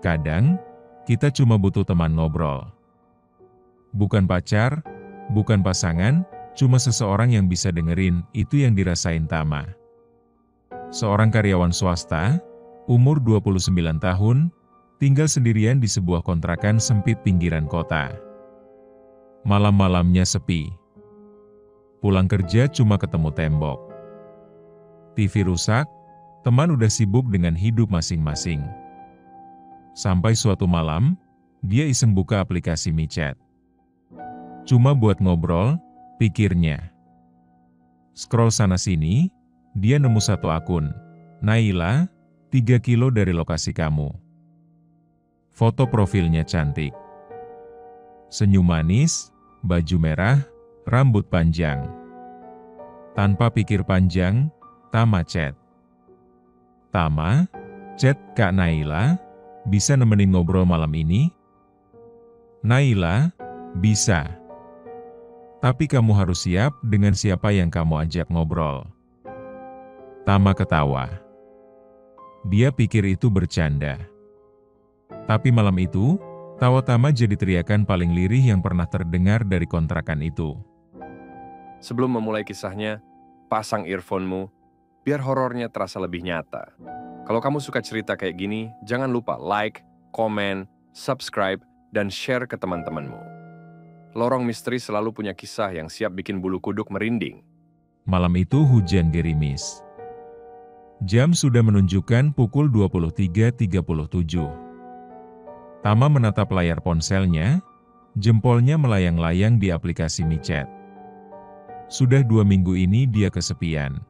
Kadang, kita cuma butuh teman ngobrol. Bukan pacar, bukan pasangan, cuma seseorang yang bisa dengerin, itu yang dirasain Tama. Seorang karyawan swasta, umur 29 tahun, tinggal sendirian di sebuah kontrakan sempit pinggiran kota. Malam-malamnya sepi. Pulang kerja cuma ketemu tembok. TV rusak, teman udah sibuk dengan hidup masing-masing. Sampai suatu malam, dia iseng buka aplikasi micet. Cuma buat ngobrol, pikirnya. Scroll sana-sini, dia nemu satu akun. Naila, 3 kilo dari lokasi kamu. Foto profilnya cantik. Senyum manis, baju merah, rambut panjang. Tanpa pikir panjang, Tama chat. Tama, chat Kak Naila, bisa nemenin ngobrol malam ini? Naila, bisa. Tapi kamu harus siap dengan siapa yang kamu ajak ngobrol. Tama ketawa. Dia pikir itu bercanda. Tapi malam itu, tawa Tama jadi teriakan paling lirih yang pernah terdengar dari kontrakan itu. Sebelum memulai kisahnya, pasang earphone-mu, biar horornya terasa lebih nyata. Kalau kamu suka cerita kayak gini, jangan lupa like, komen, subscribe, dan share ke teman-temanmu. Lorong Misteri selalu punya kisah yang siap bikin bulu kuduk merinding. Malam itu hujan gerimis. Jam sudah menunjukkan pukul 23.37. Tama menatap layar ponselnya, jempolnya melayang-layang di aplikasi micet. Sudah 2 minggu ini dia kesepian.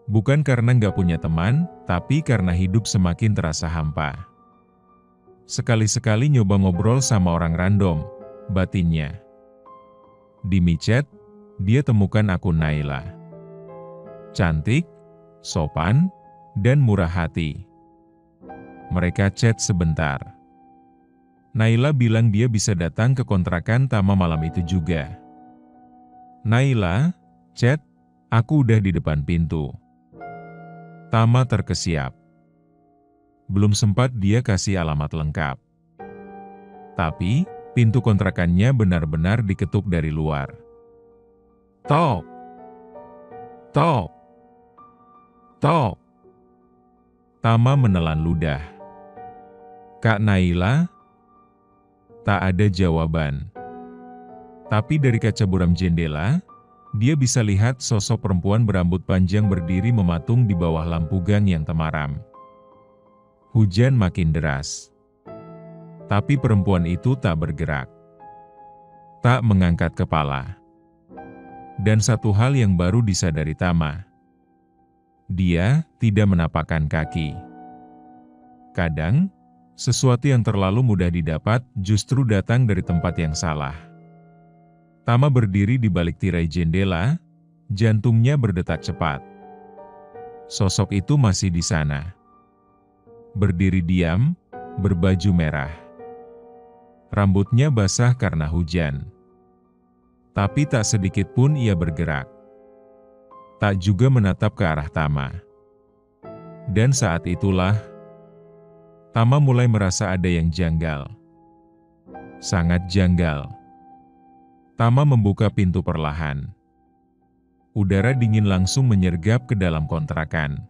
Bukan karena nggak punya teman, tapi karena hidup semakin terasa hampa. Sekali-sekali nyoba ngobrol sama orang random, batinnya. Di micet, dia temukan akun Naila. Cantik, sopan, dan murah hati. Mereka chat sebentar. Naila bilang dia bisa datang ke kontrakan Tama malam itu juga. Naila, chat, aku udah di depan pintu. Tama terkesiap. Belum sempat dia kasih alamat lengkap. Tapi, pintu kontrakannya benar-benar diketuk dari luar. Tok! Tok! Tok! Tama menelan ludah. Kak Naila? Tak ada jawaban. Tapi dari kaca buram jendela, dia bisa lihat sosok perempuan berambut panjang berdiri mematung di bawah lampu gang yang temaram. Hujan makin deras. Tapi perempuan itu tak bergerak. Tak mengangkat kepala. Dan satu hal yang baru disadari Tama. Dia tidak menapakkan kaki. Kadang, sesuatu yang terlalu mudah didapat justru datang dari tempat yang salah. Tama berdiri di balik tirai jendela, jantungnya berdetak cepat. Sosok itu masih di sana. Berdiri diam, berbaju merah. Rambutnya basah karena hujan. Tapi tak sedikit pun ia bergerak. Tak juga menatap ke arah Tama. Dan saat itulah, Tama mulai merasa ada yang janggal. Sangat janggal. Tama membuka pintu perlahan. Udara dingin langsung menyergap ke dalam kontrakan.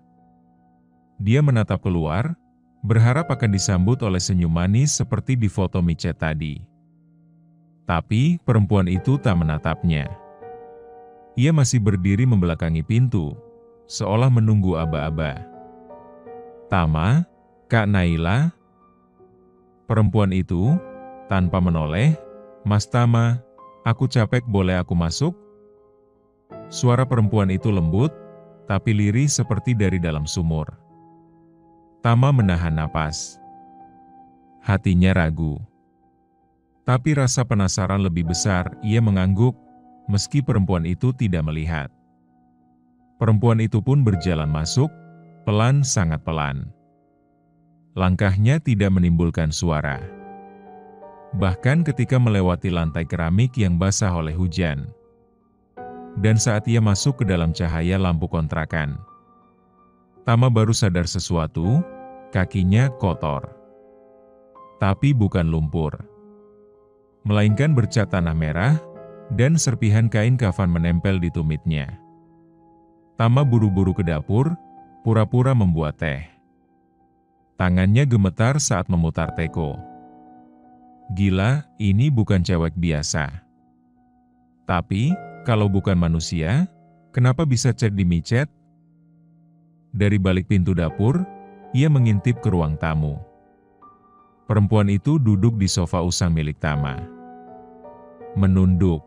Dia menatap keluar, berharap akan disambut oleh senyum manis seperti di foto micet tadi. Tapi perempuan itu tak menatapnya. Ia masih berdiri membelakangi pintu, seolah menunggu aba-aba. Tama, Kak Naila. Perempuan itu, tanpa menoleh, Mas Tama, aku capek, boleh aku masuk? Suara perempuan itu lembut, tapi lirih seperti dari dalam sumur. Tama menahan napas. Hatinya ragu. Tapi rasa penasaran lebih besar, ia mengangguk, meski perempuan itu tidak melihat. Perempuan itu pun berjalan masuk, pelan sangat pelan. Langkahnya tidak menimbulkan suara. Bahkan ketika melewati lantai keramik yang basah oleh hujan. Dan saat ia masuk ke dalam cahaya lampu kontrakan, Tama baru sadar sesuatu, kakinya kotor. Tapi bukan lumpur, melainkan bercat tanah merah dan serpihan kain kafan menempel di tumitnya. Tama buru-buru ke dapur, pura-pura membuat teh. Tangannya gemetar saat memutar teko. Gila, ini bukan cewek biasa. Tapi, kalau bukan manusia, kenapa bisa chat di micet? Dari balik pintu dapur, ia mengintip ke ruang tamu. Perempuan itu duduk di sofa usang milik Tama. Menunduk.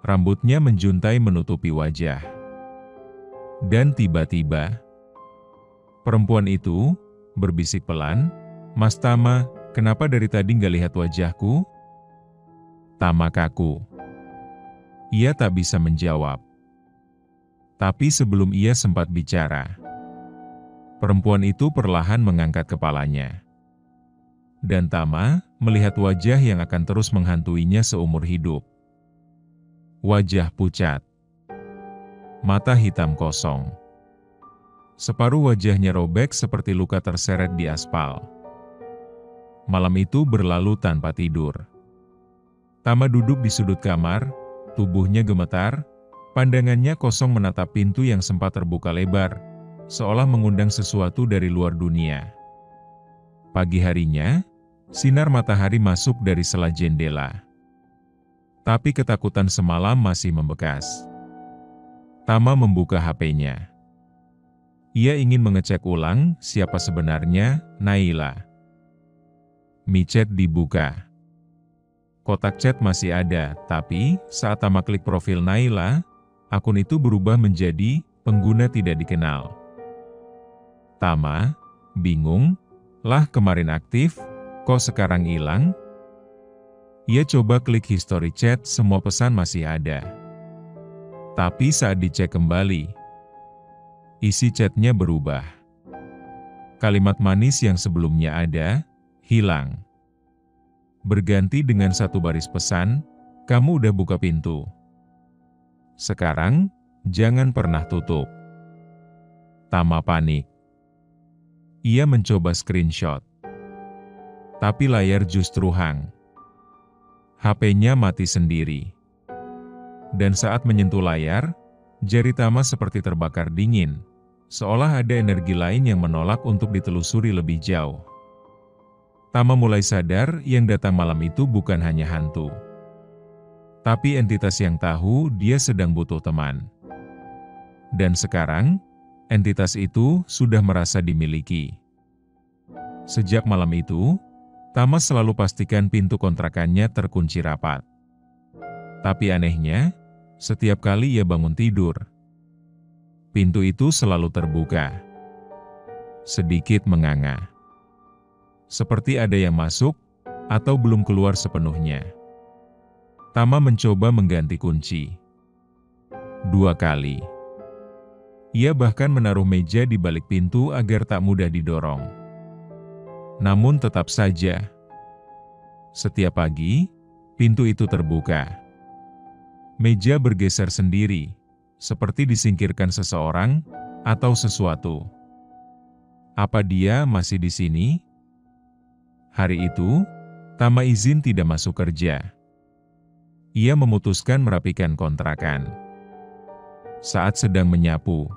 Rambutnya menjuntai menutupi wajah. Dan tiba-tiba, perempuan itu berbisik pelan, "Mas Tama, kenapa dari tadi nggak lihat wajahku?" Tama kaku. Ia tak bisa menjawab. Tapi sebelum ia sempat bicara, perempuan itu perlahan mengangkat kepalanya. Dan Tama melihat wajah yang akan terus menghantuinya seumur hidup. Wajah pucat. Mata hitam kosong. Separuh wajahnya robek seperti luka terseret di aspal. Malam itu berlalu tanpa tidur. Tama duduk di sudut kamar, tubuhnya gemetar, pandangannya kosong menatap pintu yang sempat terbuka lebar, seolah mengundang sesuatu dari luar dunia. Pagi harinya, sinar matahari masuk dari sela jendela. Tapi ketakutan semalam masih membekas. Tama membuka HP-nya. Ia ingin mengecek ulang siapa sebenarnya Naila. Micet dibuka. Kotak chat masih ada, tapi saat Tama klik profil Naila, akun itu berubah menjadi pengguna tidak dikenal. Tama bingung, lah kemarin aktif, kok sekarang hilang? Ia coba klik history chat, semua pesan masih ada. Tapi saat dicek kembali, isi chatnya berubah. Kalimat manis yang sebelumnya ada, hilang. Berganti dengan satu baris pesan, "Kamu udah buka pintu. Sekarang, jangan pernah tutup." Tama panik. Ia mencoba screenshot. Tapi layar justru hang. HP-nya mati sendiri. Dan saat menyentuh layar, jari Tama seperti terbakar dingin, seolah ada energi lain yang menolak untuk ditelusuri lebih jauh. Tama mulai sadar yang datang malam itu bukan hanya hantu, tapi entitas yang tahu dia sedang butuh teman. Dan sekarang, entitas itu sudah merasa dimiliki. Sejak malam itu, Tama selalu pastikan pintu kontrakannya terkunci rapat. Tapi anehnya, setiap kali ia bangun tidur, pintu itu selalu terbuka. Sedikit menganga. Seperti ada yang masuk, atau belum keluar sepenuhnya. Tama mencoba mengganti kunci. 2 kali. Ia bahkan menaruh meja di balik pintu agar tak mudah didorong. Namun tetap saja, setiap pagi, pintu itu terbuka. Meja bergeser sendiri, seperti disingkirkan seseorang atau sesuatu. Apa dia masih di sini? Hari itu, Tama izin tidak masuk kerja. Ia memutuskan merapikan kontrakan. Saat sedang menyapu,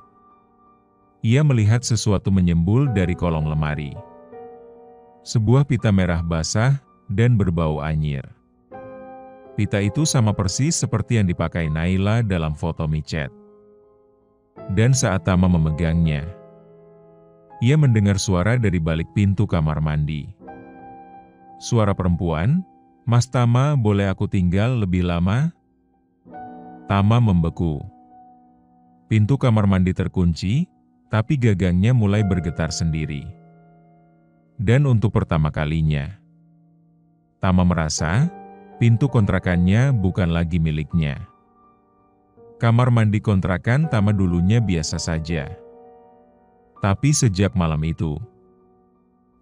ia melihat sesuatu menyembul dari kolong lemari. Sebuah pita merah basah dan berbau anyir. Pita itu sama persis seperti yang dipakai Naila dalam foto micet. Dan saat Tama memegangnya, ia mendengar suara dari balik pintu kamar mandi. Suara perempuan, "Mas Tama, boleh aku tinggal lebih lama?" Tama membeku. Pintu kamar mandi terkunci, tapi gagangnya mulai bergetar sendiri. Dan untuk pertama kalinya, Tama merasa pintu kontrakannya bukan lagi miliknya. Kamar mandi kontrakan Tama dulunya biasa saja. Tapi sejak malam itu,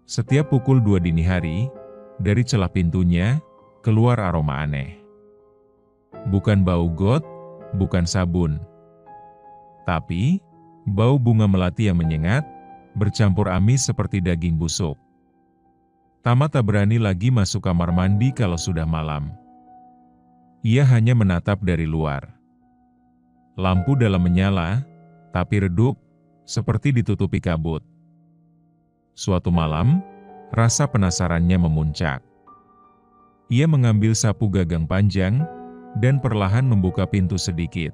setiap pukul 2 dini hari, dari celah pintunya, keluar aroma aneh. Bukan bau got, bukan sabun. Tapi, bau bunga melati yang menyengat, bercampur amis seperti daging busuk. Tama tak berani lagi masuk kamar mandi kalau sudah malam. Ia hanya menatap dari luar. Lampu dalam menyala, tapi redup, seperti ditutupi kabut. Suatu malam, rasa penasarannya memuncak. Ia mengambil sapu gagang panjang, dan perlahan membuka pintu sedikit.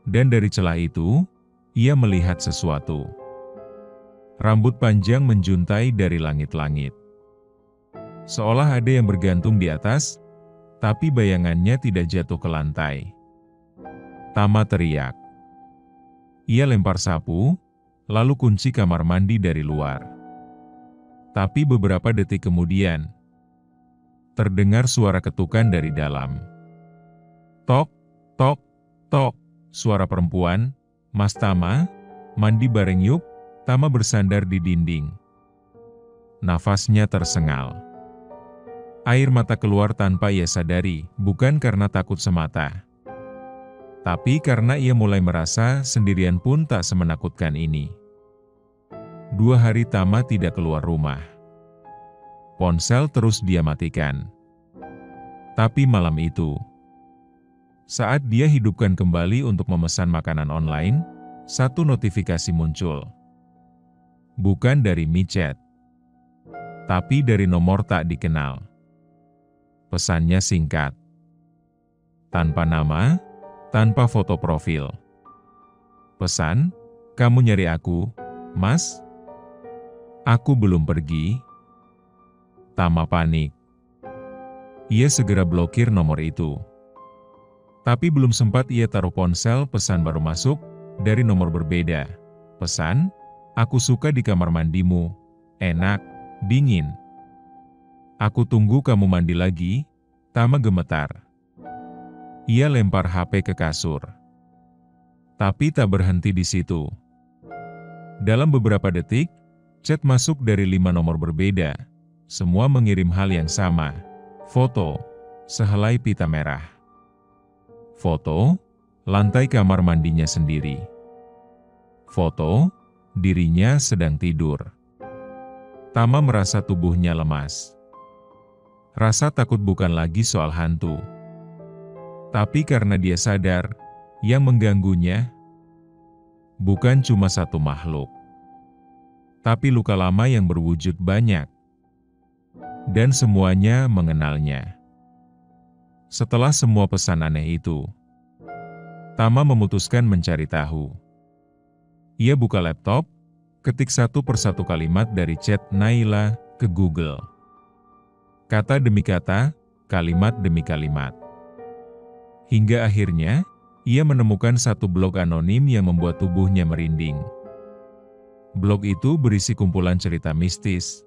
Dan dari celah itu, ia melihat sesuatu. Rambut panjang menjuntai dari langit-langit. Seolah ada yang bergantung di atas, tapi bayangannya tidak jatuh ke lantai. Tama teriak. Ia lempar sapu, lalu kunci kamar mandi dari luar. Tapi beberapa detik kemudian, terdengar suara ketukan dari dalam. Tok, tok, tok, suara perempuan. Mas Tama, mandi bareng yuk. Tama bersandar di dinding. Nafasnya tersengal. Air mata keluar tanpa ia sadari, bukan karena takut semata. Tapi karena ia mulai merasa sendirian pun tak semenakutkan ini. 2 hari Tama tidak keluar rumah. Ponsel terus dia matikan. Tapi malam itu, saat dia hidupkan kembali untuk memesan makanan online, satu notifikasi muncul. Bukan dari micet, tapi dari nomor tak dikenal. Pesannya singkat. Tanpa nama, tanpa foto profil. Pesan, kamu nyari aku, Mas? Aku belum pergi. Tama panik. Ia segera blokir nomor itu. Tapi belum sempat ia taruh ponsel, pesan baru masuk, dari nomor berbeda. Pesan, aku suka di kamar mandimu, enak, dingin. Aku tunggu kamu mandi lagi. Tama gemetar. Ia lempar HP ke kasur. Tapi tak berhenti di situ. Dalam beberapa detik, chat masuk dari 5 nomor berbeda. Semua mengirim hal yang sama. Foto, sehelai pita merah. Foto, lantai kamar mandinya sendiri. Foto, dirinya sedang tidur. Tama merasa tubuhnya lemas. Rasa takut bukan lagi soal hantu. Tapi karena dia sadar, yang mengganggunya bukan cuma satu makhluk, tapi luka lama yang berwujud banyak. Dan semuanya mengenalnya. Setelah semua pesan aneh itu, Tama memutuskan mencari tahu. Ia buka laptop, ketik satu persatu kalimat dari chat Naila ke Google. Kata demi kata, kalimat demi kalimat. Hingga akhirnya, ia menemukan satu blog anonim yang membuat tubuhnya merinding. Blog itu berisi kumpulan cerita mistis.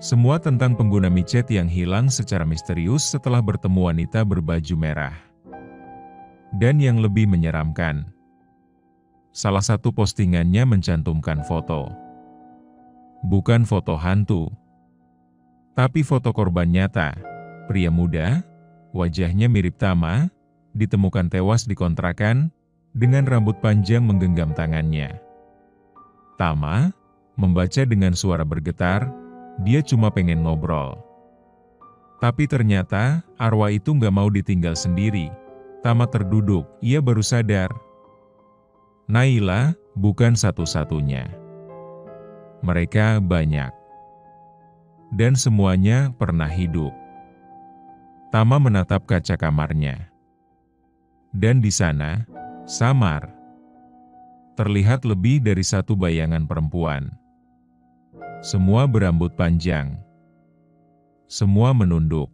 Semua tentang pengguna micet yang hilang secara misterius setelah bertemu wanita berbaju merah. Dan yang lebih menyeramkan, salah satu postingannya mencantumkan foto. Bukan foto hantu, tapi foto korban nyata, pria muda, wajahnya mirip Tama, ditemukan tewas di kontrakan, dengan rambut panjang menggenggam tangannya. Tama membaca dengan suara bergetar, dia cuma pengen ngobrol. Tapi ternyata, arwah itu nggak mau ditinggal sendiri. Tama terduduk, ia baru sadar. Naila bukan satu-satunya. Mereka banyak. Dan semuanya pernah hidup. Tama menatap kaca kamarnya. Dan di sana, samar, terlihat lebih dari satu bayangan perempuan. Semua berambut panjang. Semua menunduk.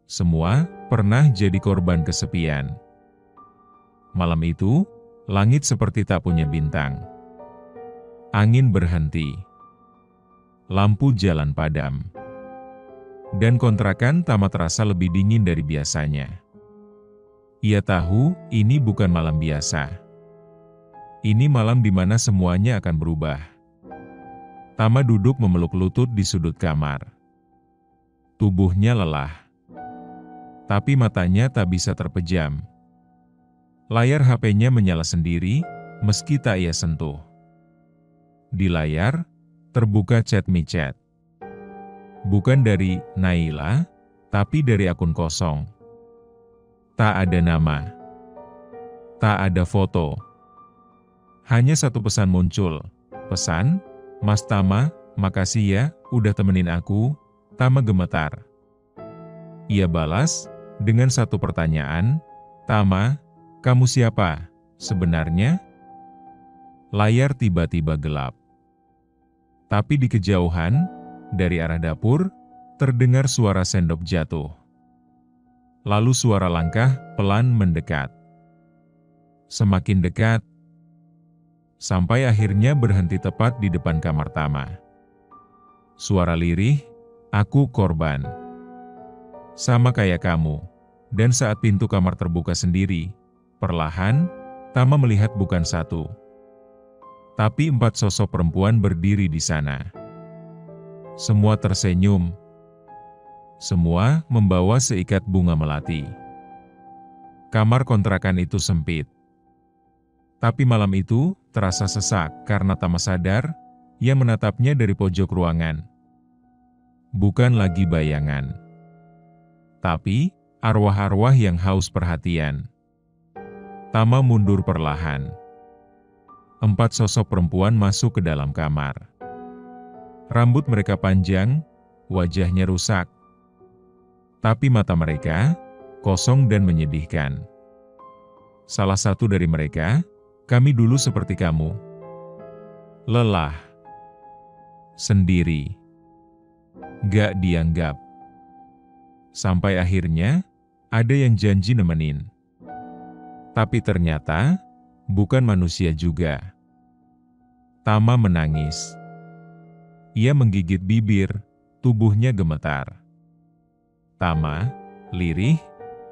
Semua pernah jadi korban kesepian. Malam itu, langit seperti tak punya bintang. Angin berhenti. Lampu jalan padam. Dan kontrakan Tama terasa lebih dingin dari biasanya. Ia tahu ini bukan malam biasa. Ini malam di mana semuanya akan berubah. Tama duduk memeluk lutut di sudut kamar. Tubuhnya lelah. Tapi matanya tak bisa terpejam. Layar HP-nya menyala sendiri, meski tak ia sentuh. Di layar, terbuka chat micet. Bukan dari Naila, tapi dari akun kosong. Tak ada nama. Tak ada foto. Hanya satu pesan muncul. Pesan, "Mas Tama, makasih ya, udah temenin aku." Tama gemetar. Ia balas dengan satu pertanyaan, "Tama, kamu siapa sebenarnya?" Layar tiba-tiba gelap. Tapi di kejauhan, dari arah dapur, terdengar suara sendok jatuh. Lalu suara langkah pelan mendekat. Semakin dekat, sampai akhirnya berhenti tepat di depan kamar Tama. Suara lirih, "Aku korban. Sama kayak kamu." Dan saat pintu kamar terbuka sendiri, perlahan, Tama melihat bukan satu, tapi 4 sosok perempuan berdiri di sana. Semua tersenyum. Semua membawa seikat bunga melati. Kamar kontrakan itu sempit. Tapi malam itu terasa sesak karena Tama sadar ia menatapnya dari pojok ruangan. Bukan lagi bayangan, tapi arwah-arwah yang haus perhatian. Tama mundur perlahan. 4 sosok perempuan masuk ke dalam kamar. Rambut mereka panjang, wajahnya rusak. Tapi mata mereka kosong dan menyedihkan. Salah satu dari mereka, "Kami dulu seperti kamu. Lelah. Sendiri. Gak dianggap. Sampai akhirnya, ada yang janji nemenin. Tapi ternyata, bukan manusia juga." Tama menangis. Ia menggigit bibir, tubuhnya gemetar. "Tama, lirih,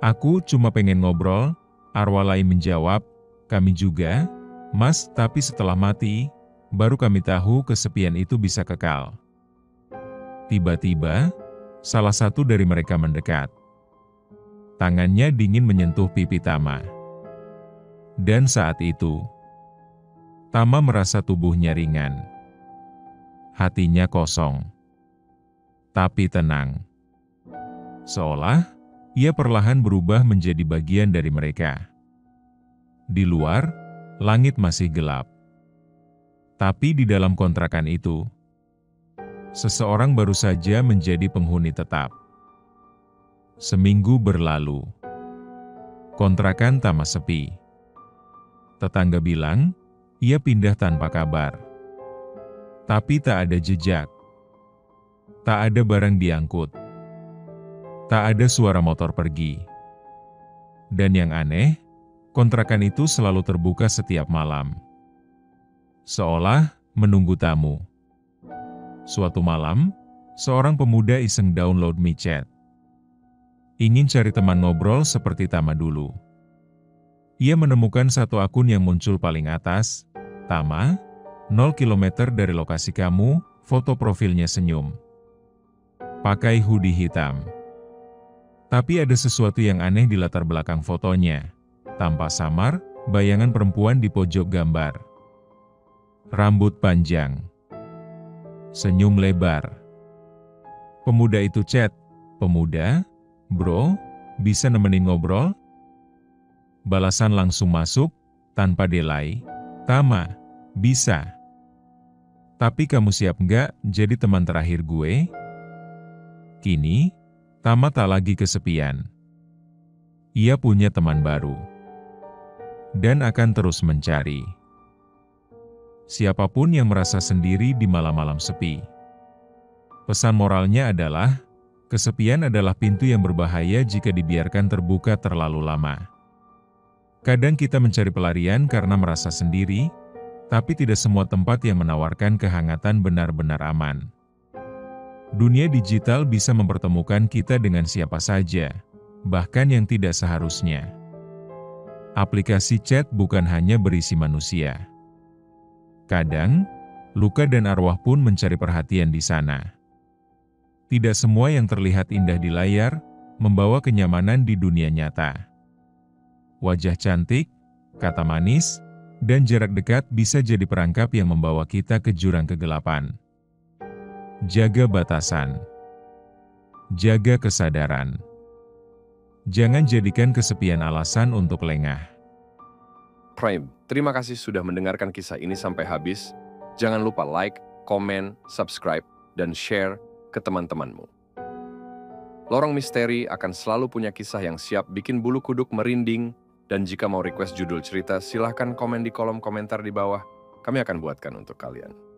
aku cuma pengen ngobrol." Arwah lain menjawab, "Kami juga, Mas, tapi setelah mati, baru kami tahu kesepian itu bisa kekal." Tiba-tiba, salah satu dari mereka mendekat. Tangannya dingin menyentuh pipi Tama. Dan saat itu, Tama merasa tubuhnya ringan. Hatinya kosong. Tapi tenang. Seolah ia perlahan berubah menjadi bagian dari mereka. Di luar, langit masih gelap. Tapi di dalam kontrakan itu, seseorang baru saja menjadi penghuni tetap. Seminggu berlalu. Kontrakan Tama sepi. Tetangga bilang, ia pindah tanpa kabar. Tapi tak ada jejak. Tak ada barang diangkut. Tak ada suara motor pergi. Dan yang aneh, kontrakan itu selalu terbuka setiap malam. Seolah menunggu tamu. Suatu malam, seorang pemuda iseng download micet. Ingin cari teman ngobrol seperti Tama dulu. Ia menemukan satu akun yang muncul paling atas. "Tama, 0 km dari lokasi kamu," foto profilnya senyum. Pakai hoodie hitam. Tapi ada sesuatu yang aneh di latar belakang fotonya. Tampak samar, bayangan perempuan di pojok gambar. Rambut panjang. Senyum lebar. Pemuda itu chat, "Pemuda, bro, bisa nemenin ngobrol?" Balasan langsung masuk, tanpa delay. "Tama, bisa. Tapi kamu siap nggak jadi teman terakhir gue?" Kini, Tama tak lagi kesepian. Ia punya teman baru. Dan akan terus mencari. Siapapun yang merasa sendiri di malam-malam sepi. Pesan moralnya adalah, kesepian adalah pintu yang berbahaya jika dibiarkan terbuka terlalu lama. Kadang kita mencari pelarian karena merasa sendiri, tapi tidak semua tempat yang menawarkan kehangatan benar-benar aman. Dunia digital bisa mempertemukan kita dengan siapa saja, bahkan yang tidak seharusnya. Aplikasi chat bukan hanya berisi manusia. Kadang, luka dan arwah pun mencari perhatian di sana. Tidak semua yang terlihat indah di layar, membawa kenyamanan di dunia nyata. Wajah cantik, kata manis, dan jarak dekat bisa jadi perangkap yang membawa kita ke jurang kegelapan. Jaga batasan. Jaga kesadaran. Jangan jadikan kesepian alasan untuk lengah. Prime, terima kasih sudah mendengarkan kisah ini sampai habis. Jangan lupa like, komen, subscribe, dan share ke teman-temanmu. Lorong Misteri akan selalu punya kisah yang siap bikin bulu kuduk merinding, dan jika mau request judul cerita, silahkan komen di kolom komentar di bawah. Kami akan buatkan untuk kalian.